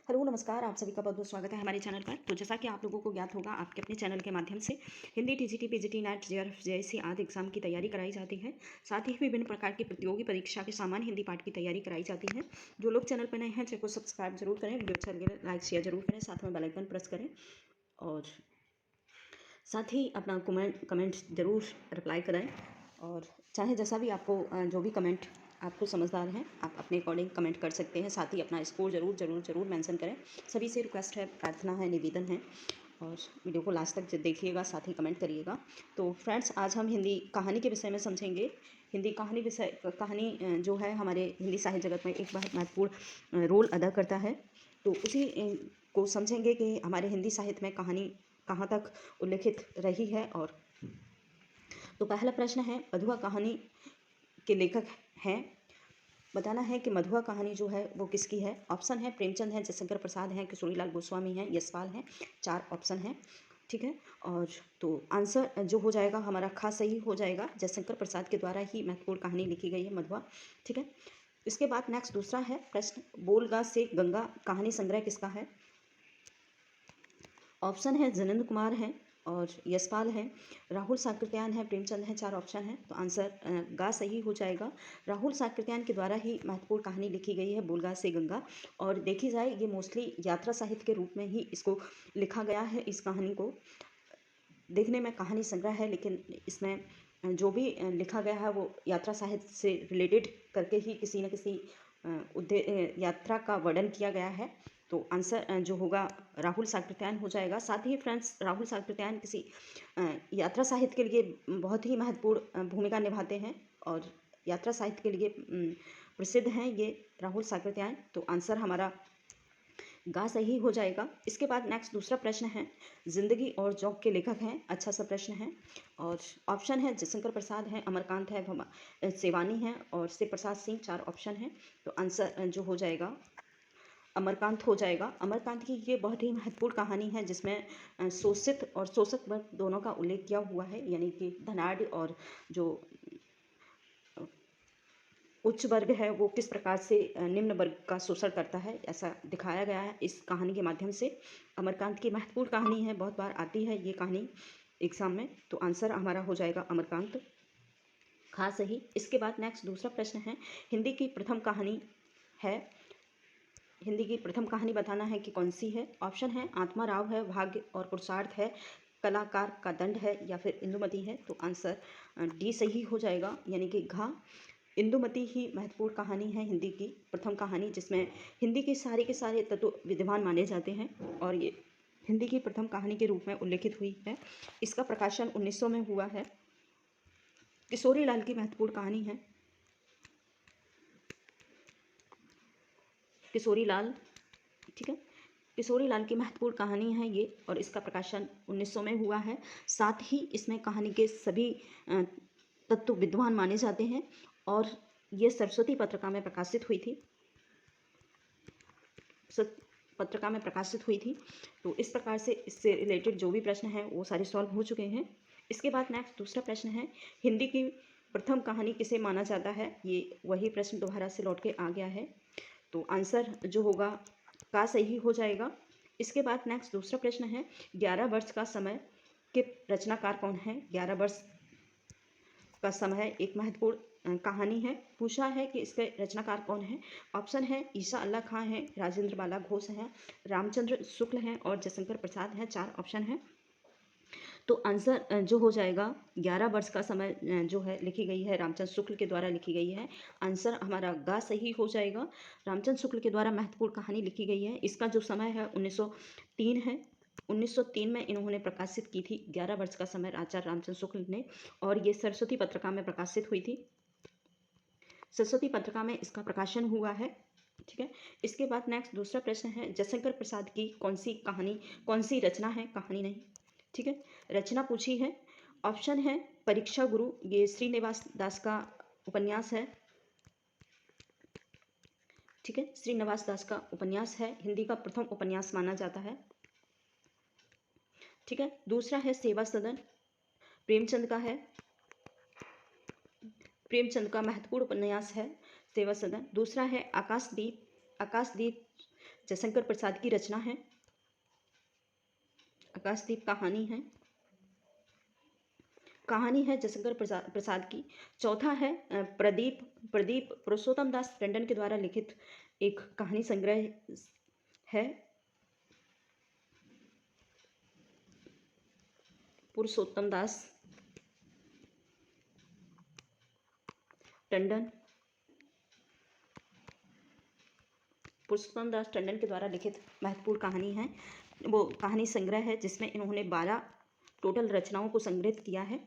Hello नमस्कार, आप सभी का बहुत बहुत स्वागत है हमारे चैनल पर। तो जैसा कि आप लोगों को ज्ञात होगा, आपके अपने चैनल के माध्यम से Hindi, TGT, PGT, net, JRF, JSC आदि एग्जाम की तैयारी कराई जाती है। साथ ही विभिन्न प्रकार की प्रतियोगी परीक्षा के सामान्य हिंदी पाठ की तैयारी कराई जाती है। जो लोग चैनल पर नए हैं, चैनल को सब्सक्राइब जरूर करें, वीडियो अच्छा लगे लाइक शेयर जरूर करें, साथ में बेल आइकन प्रेस करें और साथ ही अपना कमेंट ज़रूर रिप्लाई करें। और चाहे जैसा भी आपको जो भी कमेंट आपको समझदार हैं, आप अपने अकॉर्डिंग कमेंट कर सकते हैं। साथ ही अपना स्कोर ज़रूर ज़रूर ज़रूर मेंशन करें। सभी से रिक्वेस्ट है, प्रार्थना है, निवेदन है और वीडियो को लास्ट तक देखिएगा, साथ ही कमेंट करिएगा। तो फ्रेंड्स, आज हम हिंदी कहानी के विषय में समझेंगे। हिंदी कहानी जो है हमारे हिंदी साहित्य जगत में एक बहुत महत्वपूर्ण रोल अदा करता है। तो उसी को समझेंगे कि हमारे हिंदी साहित्य में कहानी कहाँ तक उल्लेखित रही है। और तो पहला प्रश्न है, मधुआ कहानी के लेखक हैं। बताना है कि मधुआ कहानी जो है वो किसकी है। ऑप्शन है प्रेमचंद है, जयशंकर प्रसाद हैं, किशोरीलाल गोस्वामी हैं, यशपाल हैं। 4 ऑप्शन हैं, ठीक है। और तो आंसर जो हो जाएगा हमारा खास सही हो जाएगा। जयशंकर प्रसाद के द्वारा ही महत्वपूर्ण कहानी लिखी गई है मधुआ, ठीक है। इसके बाद नेक्स्ट दूसरा है प्रश्न, बोलगा से गंगा कहानी संग्रह किसका है। ऑप्शन है जिनेंद्र कुमार हैं और यशपाल हैं, राहुल साकृत्यायन है, प्रेमचंद हैं। 4 ऑप्शन है, तो आंसर गा सही हो जाएगा। राहुल साकृत्यायन के द्वारा ही महत्वपूर्ण कहानी लिखी गई है बोलगा से गंगा। और देखी जाए ये मोस्टली यात्रा साहित्य के रूप में ही इसको लिखा गया है। इस कहानी को देखने में कहानी संग्रह है, लेकिन इसमें जो भी लिखा गया है वो यात्रा साहित्य से रिलेटेड करके ही किसी न किसी यात्रा का वर्णन किया गया है। तो आंसर जो होगा राहुल साकृत्यायन हो जाएगा। साथ ही फ्रेंड्स, राहुल साकृत्यायन किसी यात्रा साहित्य के लिए बहुत ही महत्वपूर्ण भूमिका निभाते हैं और यात्रा साहित्य के लिए प्रसिद्ध हैं ये राहुल साकृत्यायन। तो आंसर हमारा गा सही हो जाएगा। इसके बाद नेक्स्ट दूसरा प्रश्न है, जिंदगी और जौक के लेखक हैं। अच्छा सा प्रश्न है और ऑप्शन है जयशंकर प्रसाद हैं, अमरकांत है, सेवानी हैं और शिव प्रसाद सिंह। 4 ऑप्शन हैं, तो आंसर जो हो जाएगा अमरकांत हो जाएगा। अमरकांत की ये बहुत ही महत्वपूर्ण कहानी है जिसमें शोषित और शोषक वर्ग दोनों का उल्लेख किया हुआ है, यानी कि धनाढ़ और जो उच्च वर्ग है वो किस प्रकार से निम्न वर्ग का शोषण करता है, ऐसा दिखाया गया है इस कहानी के माध्यम से। अमरकांत की महत्वपूर्ण कहानी है, बहुत बार आती है ये कहानी एग्जाम में। तो आंसर हमारा हो जाएगा अमरकांत, खास सही। इसके बाद नेक्स्ट दूसरा प्रश्न है, हिंदी की प्रथम कहानी है। हिंदी की प्रथम कहानी बताना है कि कौन सी है। ऑप्शन है आत्मा राव है, भाग्य और पुरुषार्थ है, कलाकार का दंड है या फिर इंदुमती है। तो आंसर डी सही हो जाएगा, यानी कि घा इंदुमती ही महत्वपूर्ण कहानी है हिंदी की प्रथम कहानी, जिसमें हिंदी के सारे तत्व विद्यमान माने जाते हैं और ये हिंदी की प्रथम कहानी के रूप में उल्लेखित हुई है। इसका प्रकाशन 1900 में हुआ है। किशोरी लाल की महत्वपूर्ण कहानी है किशोरी लाल, ठीक है। किशोरी लाल की महत्वपूर्ण कहानी है ये और इसका प्रकाशन 1900 में हुआ है। साथ ही इसमें कहानी के सभी तत्व विद्वान माने जाते हैं और ये सरस्वती पत्रिका में प्रकाशित हुई थी। पत्रिका में प्रकाशित हुई थी। तो इस प्रकार से इससे रिलेटेड जो भी प्रश्न हैं वो सारे सॉल्व हो चुके हैं। इसके बाद नेक्स्ट दूसरा प्रश्न है, हिंदी की प्रथम कहानी किसे माना जाता है। ये वही प्रश्न दोबारा से लौट के आ गया है, तो आंसर जो होगा का सही हो जाएगा। इसके बाद नेक्स्ट दूसरा प्रश्न है, 11 वर्ष का समय के रचनाकार कौन है। 11 वर्ष का समय एक महत्वपूर्ण कहानी है। पूछा है कि इसके रचनाकार कौन है। ऑप्शन है ईसा अल्लाह खां हैं, राजेंद्र बाला घोष हैं, रामचंद्र शुक्ल हैं और जयशंकर प्रसाद हैं। 4 ऑप्शन हैं, तो आंसर जो हो जाएगा 11 वर्ष का समय जो है लिखी गई है रामचंद्र शुक्ल के द्वारा लिखी गई है। आंसर हमारा गा सही हो जाएगा। रामचंद्र शुक्ल के द्वारा महत्वपूर्ण कहानी लिखी गई है। इसका जो समय है 1903 है। 1903 में इन्होंने प्रकाशित की थी 11 वर्ष का समय आचार्य रामचंद्र शुक्ल ने, और ये सरस्वती पत्रिका में प्रकाशित हुई थी। सरस्वती पत्रिका में इसका प्रकाशन हुआ है, ठीक है। इसके बाद नेक्स्ट दूसरा प्रश्न है, जयशंकर प्रसाद की कौन सी कहानी, कौन सी रचना है, कहानी नहीं, ठीक है, रचना पूछी है। ऑप्शन है परीक्षा गुरु, ये श्रीनिवास दास का उपन्यास है, ठीक है। श्रीनिवास दास का उपन्यास है, हिंदी का प्रथम उपन्यास माना जाता है, ठीक है। दूसरा है सेवा सदन, प्रेमचंद का है, प्रेमचंद का महत्वपूर्ण उपन्यास है सेवा सदन। दूसरा है आकाशदीप, आकाशदीप जयशंकर प्रसाद की रचना है। आकाशदीप कहानी है जयशंकर प्रसाद की। चौथा है प्रदीप प्रदीप पुरुषोत्तम दास टंडन के द्वारा लिखित एक कहानी संग्रह है। पुरुषोत्तम दास टंडन के द्वारा लिखित महत्वपूर्ण कहानी है, वो कहानी संग्रह है जिसमें इन्होंने 12 टोटल रचनाओं को संग्रहित किया है।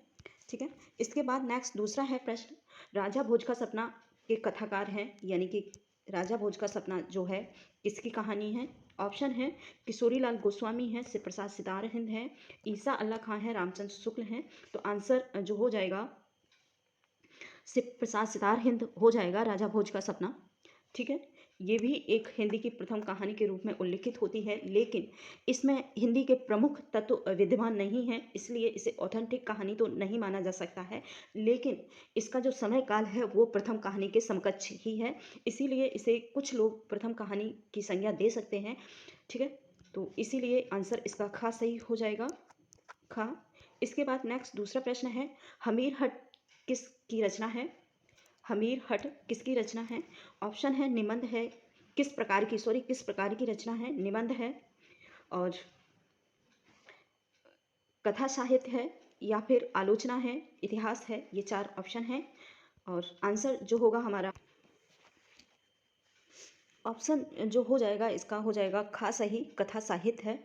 ठीक है, इसके बाद नेक्स्ट दूसरा है प्रश्न, राजा भोज का सपना के कथाकार हैं, यानी कि राजा भोज का सपना जो है किसकी कहानी है। ऑप्शन है किशोरीलाल गोस्वामी है, शिव प्रसाद सितार हिंद है, ईसा अल्लाह खां है, रामचंद्र शुक्ल हैं। तो आंसर जो हो जाएगा शिव प्रसाद सितार हिंद हो जाएगा, राजा भोज का सपना। ठीक है, ये भी एक हिंदी की प्रथम कहानी के रूप में उल्लिखित होती है, लेकिन इसमें हिंदी के प्रमुख तत्व विद्यमान नहीं है, इसलिए इसे ऑथेंटिक कहानी तो नहीं माना जा सकता है, लेकिन इसका जो समय काल है वो प्रथम कहानी के समकक्ष ही है, इसीलिए इसे कुछ लोग प्रथम कहानी की संज्ञा दे सकते हैं। ठीक है, तो इसीलिए आंसर इसका खा सही हो जाएगा, खा। इसके बाद नेक्स्ट दूसरा प्रश्न है, हमीर हट किसकी रचना है। हमीर हट किसकी रचना है। ऑप्शन है निबंध है, किस प्रकार की रचना है, निबंध है और कथा साहित्य है या फिर आलोचना है, इतिहास है। ये 4 ऑप्शन है और आंसर जो होगा हमारा ऑप्शन जो हो जाएगा इसका हो जाएगा खा सही, कथा साहित्य है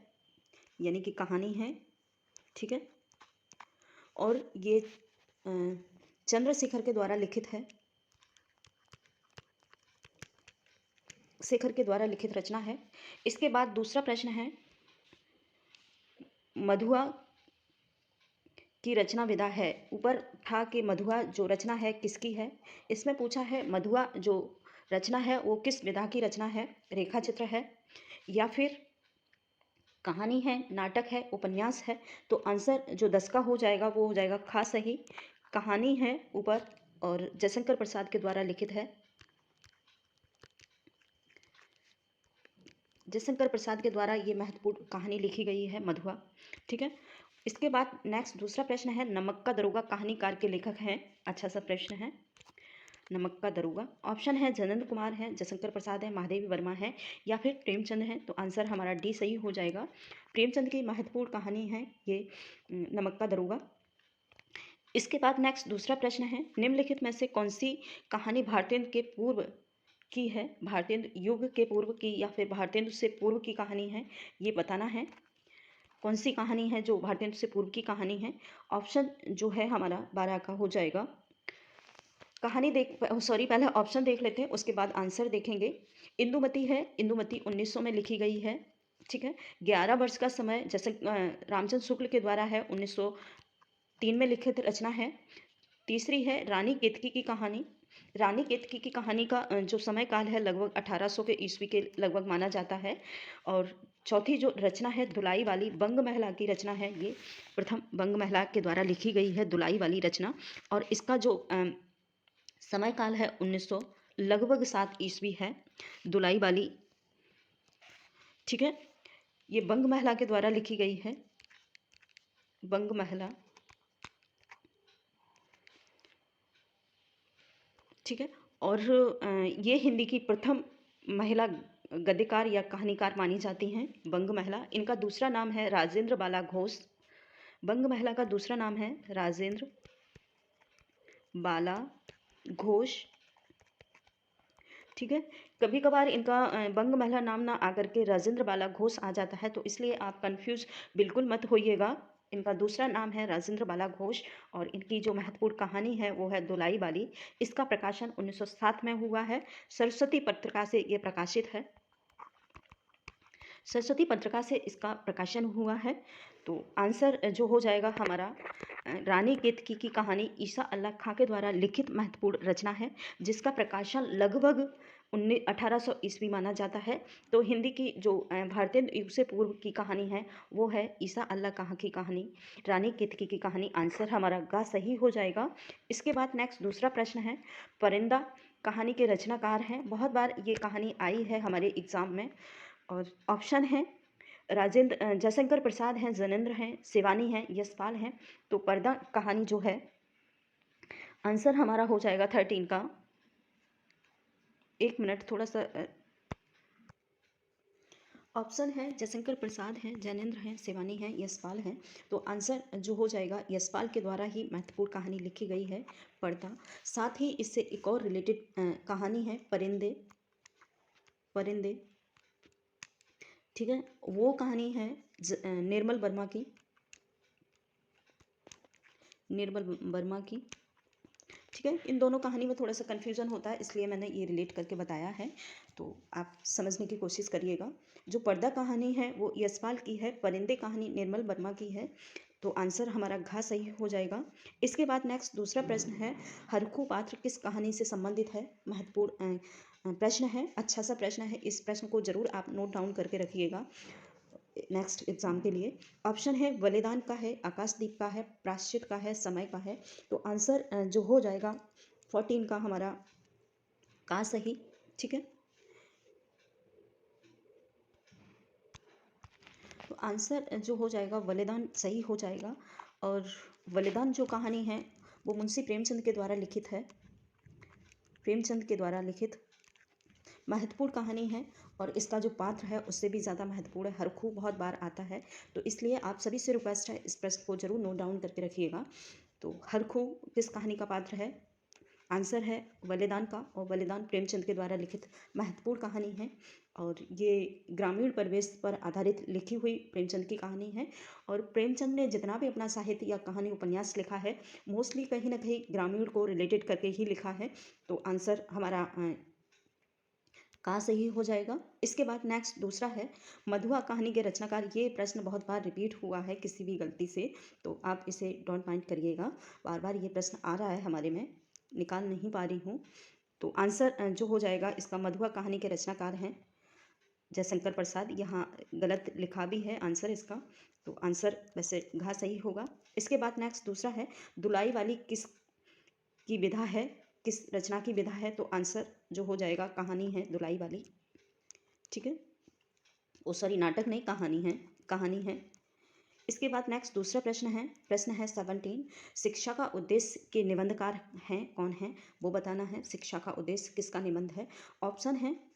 यानी कि कहानी है। ठीक है, और ये चंद्रशेखर के द्वारा लिखित है, शेखर के द्वारा लिखित रचना है। इसके बाद दूसरा प्रश्न है, मधुआ की रचना विधा है। ऊपर था कि मधुआ जो रचना है किसकी है, इसमें पूछा है मधुआ जो रचना है वो किस विधा की रचना है, रेखा चित्र है या फिर कहानी है, नाटक है, उपन्यास है। तो आंसर जो 10 का हो जाएगा वो हो जाएगा खा सही, कहानी है ऊपर और जयशंकर प्रसाद के द्वारा लिखित है, जयशंकर प्रसाद के द्वारा ये महत्वपूर्ण कहानी लिखी गई है मधुआ। ठीक है, इसके बाद नेक्स्ट दूसरा प्रश्न है, नमक का दरोगा कहानीकार के लेखक हैं। अच्छा सा प्रश्न है, नमक का दरोगा। ऑप्शन है जयनंद कुमार है, जयशंकर प्रसाद है, महादेवी वर्मा है या फिर प्रेमचंद है। तो आंसर हमारा डी सही हो जाएगा, प्रेमचंद की महत्वपूर्ण कहानी है ये नमक का दरोगा। इसके बाद नेक्स्ट दूसरा प्रश्न है, निम्नलिखित में से कौन सी कहानी भारतेंदु के पूर्व की है, भारतेंदु युग के पूर्व की या फिर भारतेंदु से पूर्व की कहानी है, ये बताना है। कौन सी कहानी है जो भारतेंदु से पूर्व की कहानी है। ऑप्शन जो है हमारा 12 का हो जाएगा। पहले ऑप्शन देख लेते हैं उसके बाद आंसर देखेंगे। इंदुमती है, इंदुमती 1900 में लिखी गई है। ठीक है, 11 वर्ष का समय जैसे रामचंद्र शुक्ल के द्वारा है, 1903 में लिखित रचना है। तीसरी है रानी केतकी की कहानी, रानी केतकी की कहानी का जो समय काल है लगभग 1800 के ईस्वी के लगभग माना जाता है। और चौथी जो रचना है दुलाई वाली बंग महिला की रचना है, ये प्रथम बंग महिला के द्वारा लिखी गई है दुलाई वाली रचना, और इसका जो समय काल है 1900 लगभग 7 ईस्वी है दुलाई वाली। ठीक है, ये बंग महिला के द्वारा लिखी गई है, बंग महिला। ठीक है, और ये हिंदी की प्रथम महिला गद्यकार या कहानीकार मानी जाती हैं बंग महिला। इनका दूसरा नाम है राजेंद्र बाला घोष, बंग महिला का दूसरा नाम है राजेंद्र बाला घोष। ठीक है, कभी कभार इनका बंग महिला नाम ना आकर के राजेंद्र बाला घोष आ जाता है, तो इसलिए आप कंफ्यूज बिल्कुल मत होइएगा। इनका दूसरा नाम है राजेंद्र बाला घोष और इनकी जो महत्वपूर्ण कहानी है वो है दुलाई वाली। इसका प्रकाशन 1907 में हुआ है, सरस्वती पत्रिका से ये प्रकाशित है, सरस्वती पत्रिका से इसका प्रकाशन हुआ है। तो आंसर जो हो जाएगा हमारा रानी केतकी की कहानी ईसा अल्लाह खां के द्वारा लिखित महत्वपूर्ण रचना है, जिसका प्रकाशन लगभग 1800 ईस्वी माना जाता है। तो हिंदी की जो भारतीय युग से पूर्व की कहानी है वो है ईसा अल्लाह खां की कहानी, रानी केतकी की कहानी। आंसर हमारा गा सही हो जाएगा। इसके बाद नेक्स्ट दूसरा प्रश्न है, परिंदा कहानी के रचनाकार हैं। बहुत बार ये कहानी आई है हमारे एग्ज़ाम में और ऑप्शन है राजेंद्र जयशंकर प्रसाद हैं, जनेंद्र हैं, शिवानी हैं, यशपाल हैं। तो पर्दा कहानी जो है आंसर हमारा हो जाएगा 13 का। 1 मिनट थोड़ा सा ऑप्शन है जयशंकर प्रसाद हैं, जैनेंद्र हैं, शिवानी हैं, यशपाल हैं। तो आंसर जो हो जाएगा यशपाल के द्वारा ही महत्वपूर्ण कहानी लिखी गई है पर्दा। साथ ही इससे एक और रिलेटेड कहानी है परिंदे। परिंदे, ठीक है, वो कहानी है निर्मल वर्मा की। निर्मल वर्मा की, ठीक है। इन दोनों कहानी में थोड़ा सा कन्फ्यूज़न होता है, इसलिए मैंने ये रिलेट करके बताया है, तो आप समझने की कोशिश करिएगा। जो पर्दा कहानी है वो यशपाल की है, परिंदे कहानी निर्मल वर्मा की है। तो आंसर हमारा घ सही हो जाएगा। इसके बाद नेक्स्ट दूसरा प्रश्न है, हरखू पात्र किस कहानी से संबंधित है? महत्वपूर्ण प्रश्न है, अच्छा सा प्रश्न है। इस प्रश्न को जरूर आप नोट डाउन करके रखिएगा नेक्स्ट एग्जाम के लिए। ऑप्शन है बलिदान का है, आकाशदीप का है, प्रायश्चित का है, समय का है। तो आंसर जो हो जाएगा 14 का हमारा का सही, ठीक है। तो आंसर जो हो जाएगा बलिदान सही हो जाएगा। और बलिदान जो कहानी है वो मुंशी प्रेमचंद के द्वारा लिखित है। प्रेमचंद के द्वारा लिखित महत्वपूर्ण कहानी है, और इसका जो पात्र है उससे भी ज़्यादा महत्वपूर्ण है। हरखू बहुत बार आता है, तो इसलिए आप सभी से रिक्वेस्ट है इस प्रश्न को जरूर नोट डाउन करके रखिएगा। तो हरखू किस कहानी का पात्र है? आंसर है बलिदान का, और बलिदान प्रेमचंद के द्वारा लिखित महत्वपूर्ण कहानी है। और ये ग्रामीण परिवेश पर आधारित लिखी हुई प्रेमचंद की कहानी है। और प्रेमचंद ने जितना भी अपना साहित्य या कहानी उपन्यास लिखा है मोस्टली कहीं ना कहीं ग्रामीण को रिलेटेड करके ही लिखा है। तो आंसर हमारा का सही हो जाएगा। इसके बाद नेक्स्ट दूसरा है मधुआ कहानी के रचनाकार। ये प्रश्न बहुत बार रिपीट हुआ है किसी भी गलती से, तो आप इसे डोंट माइंड करिएगा। बार बार ये प्रश्न आ रहा है हमारे में, निकाल नहीं पा रही हूँ। तो आंसर जो हो जाएगा इसका मधुआ कहानी के रचनाकार हैं जयशंकर प्रसाद। यहाँ गलत लिखा भी है आंसर इसका, तो आंसर वैसे घा सही होगा। इसके बाद नेक्स्ट दूसरा है दुलाई वाली किस की विधा है, किस रचना की विधा है? तो आंसर जो हो जाएगा कहानी है दुलाई वाली, ठीक है। ओ सॉरी, नाटक नहीं, कहानी है, कहानी है। इसके बाद नेक्स्ट दूसरा प्रश्न है 17, शिक्षा का उद्देश्य के निबंधकार हैं कौन है? वो बताना है शिक्षा का उद्देश्य किसका निबंध है। ऑप्शन है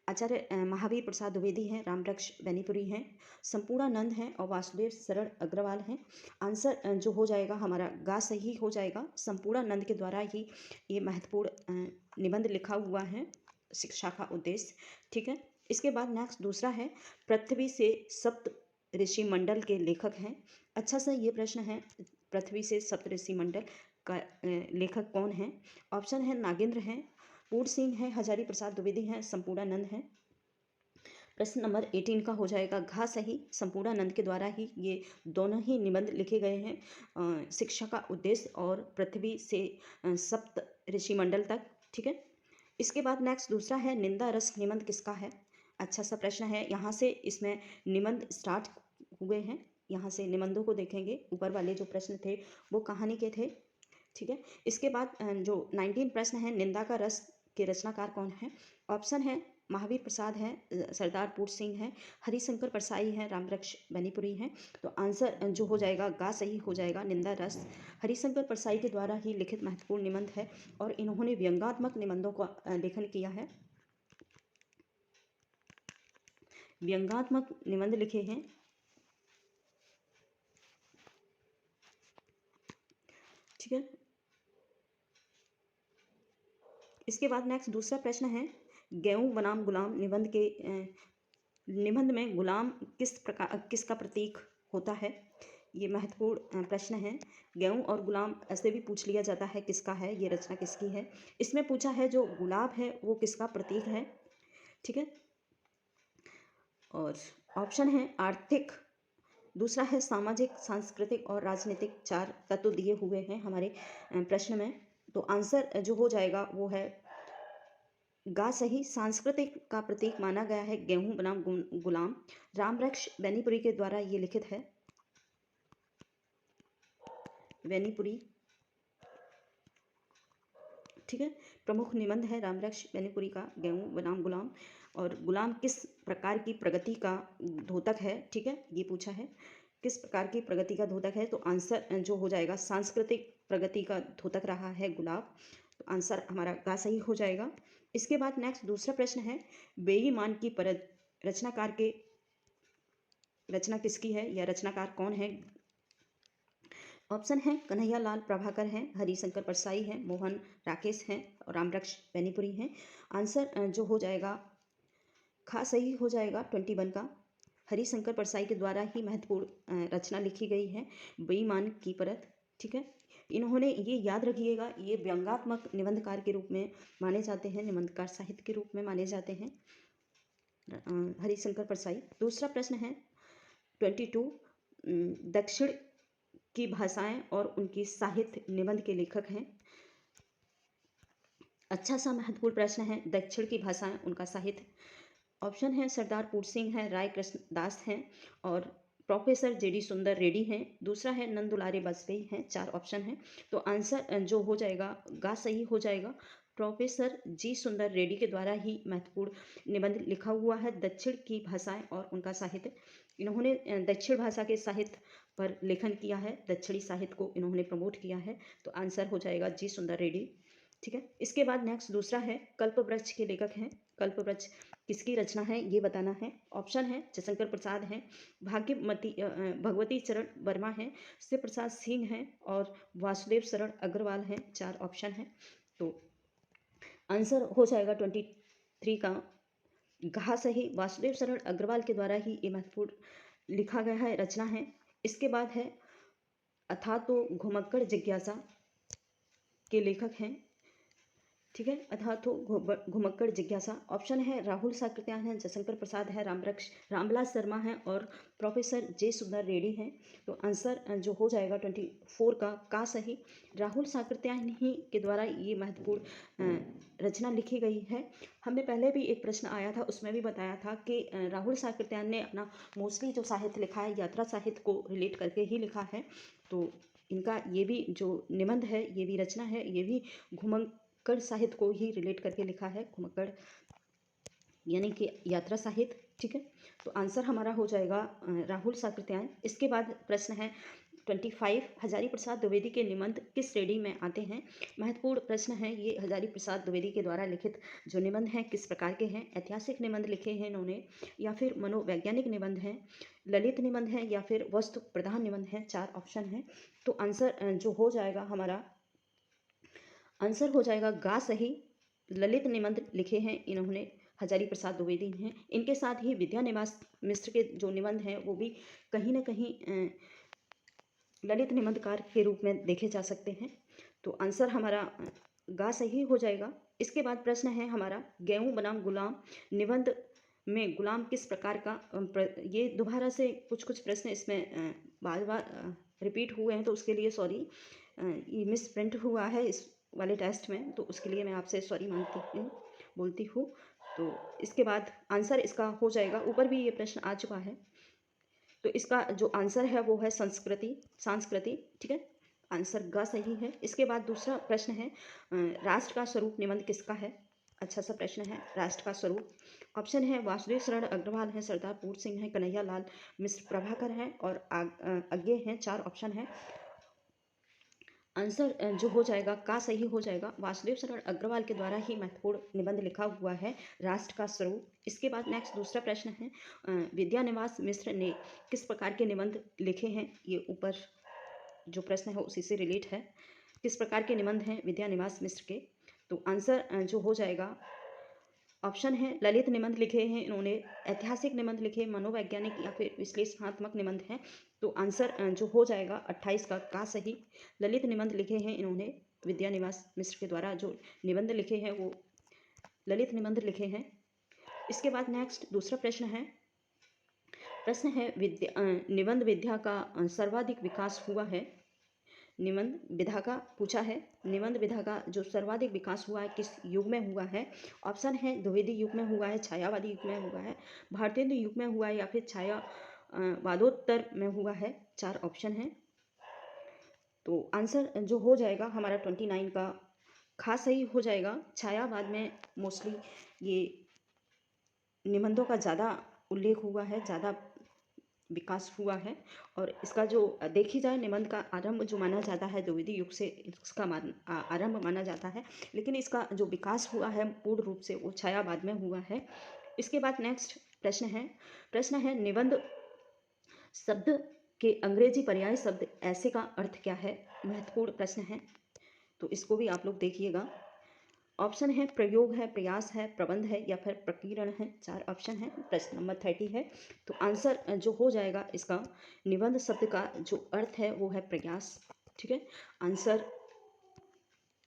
आचार्य महावीर प्रसाद द्विवेदी हैं, रामवृक्ष बेनीपुरी हैं, संपूर्णानंद हैं, और वासुदेव शरण अग्रवाल हैं। आंसर जो हो जाएगा हमारा गा सही हो जाएगा। संपूर्णानंद के द्वारा ही ये महत्वपूर्ण निबंध लिखा हुआ है शिक्षा का उद्देश्य, ठीक है। इसके बाद नेक्स्ट दूसरा है पृथ्वी से सप्त ऋषि मंडल के लेखक हैं। अच्छा सा ये प्रश्न है, पृथ्वी से सप्त ऋषि मंडल का लेखक कौन है? ऑप्शन है नागेंद्र हैं, पूर्ण सिंह है, हजारी प्रसाद द्विवेदी हैं, संपूर्णानंद हैं। प्रश्न नंबर 18 का हो जाएगा घा सही। संपूर्णानंद के द्वारा ही ये दोनों ही निबंध लिखे गए हैं, शिक्षा का उद्देश्य और पृथ्वी से सप्त ऋषि मंडल तक, ठीक है। इसके बाद नेक्स्ट दूसरा है निंदा रस निबंध किसका है? अच्छा सा प्रश्न है। यहाँ से इसमें निबंध स्टार्ट हुए हैं, यहाँ से निबंधों को देखेंगे। ऊपर वाले जो प्रश्न थे वो कहानी के थे, ठीक है। इसके बाद जो 19 प्रश्न है निंदा का रस के रचनाकार कौन है? ऑप्शन है महावीर प्रसाद हैं, सरदार पूर्ण सिंह हैं, हरिशंकर परसाई हैं, रामवृक्ष बेनीपुरी हैं। तो आंसर जो हो जाएगा गा सही हो जाएगा। निंदा रस हरिशंकर परसाई के द्वारा ही लिखित महत्वपूर्ण निबंध है, और इन्होंने व्यंग्यात्मक निबंधों का लेखन किया है, व्यंग्यात्मक निबंध लिखे हैं, ठीक है। इसके बाद नेक्स्ट दूसरा प्रश्न है गेहूं बनाम गुलाम निबंध में गुलाम किसका प्रतीक होता है? ये महत्वपूर्ण प्रश्न है। गेहूं और गुलाम ऐसे भी पूछ लिया जाता है किसका है, ये रचना किसकी है। इसमें पूछा है जो गुलाब है वो किसका प्रतीक है, ठीक है। और ऑप्शन है आर्थिक, दूसरा है सामाजिक, सांस्कृतिक और राजनीतिक। 4 तत्व दिए हुए हैं हमारे प्रश्न में। तो आंसर जो हो जाएगा वो है गा सही। सांस्कृतिक का प्रतीक माना गया है गेहूं बनाम गुलाम। रामवृक्ष बेनीपुरी के द्वारा ये लिखित है, बेनीपुरी, ठीक है। प्रमुख निबंध है रामवृक्ष बेनीपुरी का गेहूं बनाम गुलाम। और गुलाम किस प्रकार की प्रगति का द्योतक है, ठीक है, ये पूछा है, किस प्रकार की प्रगति का द्योतक है, तो आंसर जो हो जाएगा सांस्कृतिक प्रगति का द्योतक रहा है गुलाब। तो आंसर हमारा का सही हो जाएगा। इसके बाद नेक्स्ट दूसरा प्रश्न है, बेईमान की परत रचनाकार के रचना किसकी है या रचनाकार कौन है? ऑप्शन है कन्हैया लाल प्रभाकर हैं, हरिशंकर परसाई हैं, मोहन राकेश हैं और रामरक्ष बेनीपुरी हैं। आंसर जो हो जाएगा खा सही हो जाएगा 21 का। हरिशंकर परसाई के द्वारा ही महत्वपूर्ण रचना लिखी गई है बेईमान की परत, ठीक है। इन्होंने ये याद रखिएगा, ये व्यंग्यात्मक निबंधकार के रूप में माने जाते हैं, निबंधकार साहित्य के रूप में माने जाते हैं हरिशंकर परसाई। दूसरा प्रश्न है 22, दक्षिण की भाषाएं और उनकी साहित्य निबंध के लेखक हैं। अच्छा सा महत्वपूर्ण प्रश्न है, दक्षिण की भाषाएं उनका साहित्य। ऑप्शन है सरदार पूर सिंह हैं, राय कृष्ण दास हैं और प्रोफेसर जेडी सुंदर रेड्डी हैं। दूसरा है नंद दुलारे बाजपेयी हैं। 4 ऑप्शन हैं, तो आंसर जो हो जाएगा गा सही हो जाएगा। प्रोफेसर जी सुंदर रेड्डी के द्वारा ही महत्वपूर्ण निबंध लिखा हुआ है दक्षिण की भाषाएं और उनका साहित्य। इन्होंने दक्षिण भाषा के साहित्य पर लेखन किया है, दक्षिणी साहित्य को इन्होंने प्रमोट किया है, तो आंसर हो जाएगा जी सुंदर रेड्डी, ठीक है। इसके बाद नेक्स्ट दूसरा है कल्पवृक्ष के लेखक हैं। कल्पवृक्ष किसकी रचना है ये बताना है। ऑप्शन है जयशंकर प्रसाद हैं, भाग्यमती भगवती चरण वर्मा हैं, शिव प्रसाद सिंह हैं और वासुदेव शरण अग्रवाल हैं। 4 ऑप्शन हैं, तो आंसर हो जाएगा 23 का घा सही। वासुदेव शरण अग्रवाल के द्वारा ही ये महत्वपूर्ण लिखा गया है, रचना है। इसके बाद है अथा तो घुमक्कड़ जिज्ञासा के लेखक हैं, ठीक है, अथा तो घुमक्कड़ जिज्ञासा। ऑप्शन है राहुल साकृत्यायन है, जयशंकर प्रसाद है, रामविलास शर्मा हैं और प्रोफेसर जे सुंदर रेड्डी हैं। तो आंसर जो हो जाएगा 24 का सही। राहुल साकृत्यायन ही के द्वारा ये महत्वपूर्ण रचना लिखी गई है। हमने पहले भी एक प्रश्न आया था, उसमें भी बताया था कि राहुल साकृत्यायन ने अपना मोस्टली जो साहित्य लिखा है यात्रा साहित्य को रिलेट करके ही लिखा है। तो इनका ये भी जो निबंध है, ये भी रचना है, ये भी घुमक्कड़ साहित्य को ही रिलेट करके लिखा है, घुमक्कड़ यानी कि यात्रा साहित्य, ठीक है। तो आंसर हमारा हो जाएगा राहुल साकृत्यायन। इसके बाद प्रश्न है 25, हजारी प्रसाद द्विवेदी के निबंध किस श्रेणी में आते हैं? महत्वपूर्ण प्रश्न है ये। हजारी प्रसाद द्विवेदी के द्वारा लिखित जो निबंध हैं किस प्रकार के हैं? ऐतिहासिक निबंध लिखे हैं इन्होंने या फिर मनोवैज्ञानिक निबंध हैं, ललित निबंध हैं या फिर वस्तु प्रधान निबंध हैं। 4 ऑप्शन हैं, तो आंसर जो हो जाएगा हमारा आंसर हो जाएगा गा सही। ललित निबंध लिखे हैं इन्होंने हजारी प्रसाद द्विवेदी हैं। इनके साथ ही विद्यानिवास मिश्र के जो निबंध हैं वो भी कहीं ना कहीं ललित निबंधकार के रूप में देखे जा सकते हैं। तो आंसर हमारा गा सही हो जाएगा। इसके बाद प्रश्न है हमारा गेहूं बनाम गुलाम निबंध में गुलाम किस प्रकार का ये दोबारा से कुछ प्रश्न इसमें बार बार रिपीट हुए हैं, तो उसके लिए सॉरी, ये मिस प्रिंट हुआ है इस वाले टेस्ट में, तो उसके लिए मैं आपसे सॉरी बोलती हूँ। तो इसके बाद आंसर इसका हो जाएगा, ऊपर भी ये प्रश्न आ चुका है, तो इसका जो आंसर है वो है संस्कृति, ठीक है, आंसर ग सही है। इसके बाद दूसरा प्रश्न है राष्ट्र का स्वरूप निबंध किसका है? अच्छा सा प्रश्न है, राष्ट्र का स्वरूप। ऑप्शन है वासुदेव शरण अग्रवाल हैं, सरदार पूर सिंह हैं, कन्हैया लाल मिश्र प्रभाकर हैं और अज्ञे हैं। 4 ऑप्शन है, आंसर जो हो जाएगा का सही हो जाएगा। वासुदेव शरण अग्रवाल के द्वारा ही महत्वपूर्ण निबंध लिखा हुआ है राष्ट्र का स्वरूप। इसके बाद नेक्स्ट दूसरा प्रश्न है विद्यानिवास मिश्र ने किस प्रकार के निबंध लिखे हैं? ये ऊपर जो प्रश्न है उसी से रिलेट है, किस प्रकार के निबंध हैं विद्यानिवास मिश्र के? तो आंसर जो हो जाएगा ऑप्शन है ललित निबंध लिखे हैं इन्होंने, ऐतिहासिक निबंध लिखे, मनोवैज्ञानिक या फिर विश्लेषणात्मक निबंध हैं। तो आंसर जो हो जाएगा 28 का सही। ललित निबंध लिखे हैं इन्होंने, विद्यानिवास मिश्र के द्वारा जो निबंध लिखे हैं वो ललित निबंध लिखे हैं। इसके बाद नेक्स्ट दूसरा प्रश्न है निबंध विद्या का सर्वाधिक विकास हुआ है? निबंध विधा का पूछा है, निबंध विधा का जो सर्वाधिक विकास हुआ है किस युग में हुआ है? ऑप्शन है द्विवेदी युग में हुआ है, छायावादी युग में हुआ है, भारतेंदु युग में हुआ है या फिर छायावादोत्तर में हुआ है। 4 ऑप्शन है, तो आंसर जो हो जाएगा हमारा 29 का खा सही हो जाएगा। छायावाद में मोस्टली ये निबंधों का ज़्यादा उल्लेख हुआ है, ज़्यादा विकास हुआ है। और इसका जो देखी जाए, निबंध का आरंभ जो माना जाता है द्विवेदी युग से इसका आरंभ माना जाता है, लेकिन इसका जो विकास हुआ है पूर्ण रूप से वो छायावाद में हुआ है। इसके बाद नेक्स्ट प्रश्न है निबंध शब्द के अंग्रेजी पर्याय शब्द ऐसे का अर्थ क्या है? महत्वपूर्ण प्रश्न है, तो इसको भी आप लोग देखिएगा। ऑप्शन है प्रयोग है, प्रयास है, प्रबंध है या फिर प्रकीर्णन है। 4 ऑप्शन है। प्रश्न नंबर 30 है, तो आंसर जो हो जाएगा इसका, निबंध शब्द का जो अर्थ है वो है प्रयास। ठीक है, आंसर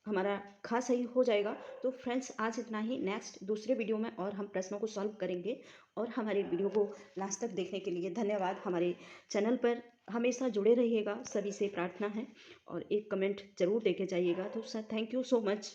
हमारा खास सही हो जाएगा। तो फ्रेंड्स आज इतना ही। नेक्स्ट दूसरे वीडियो में और हम प्रश्नों को सॉल्व करेंगे। और हमारे वीडियो को लास्ट तक देखने के लिए धन्यवाद। हमारे चैनल पर हमेशा जुड़े रहिएगा, सभी से प्रार्थना है। और एक कमेंट जरूर देके जाइएगा। तो sir thank you so much.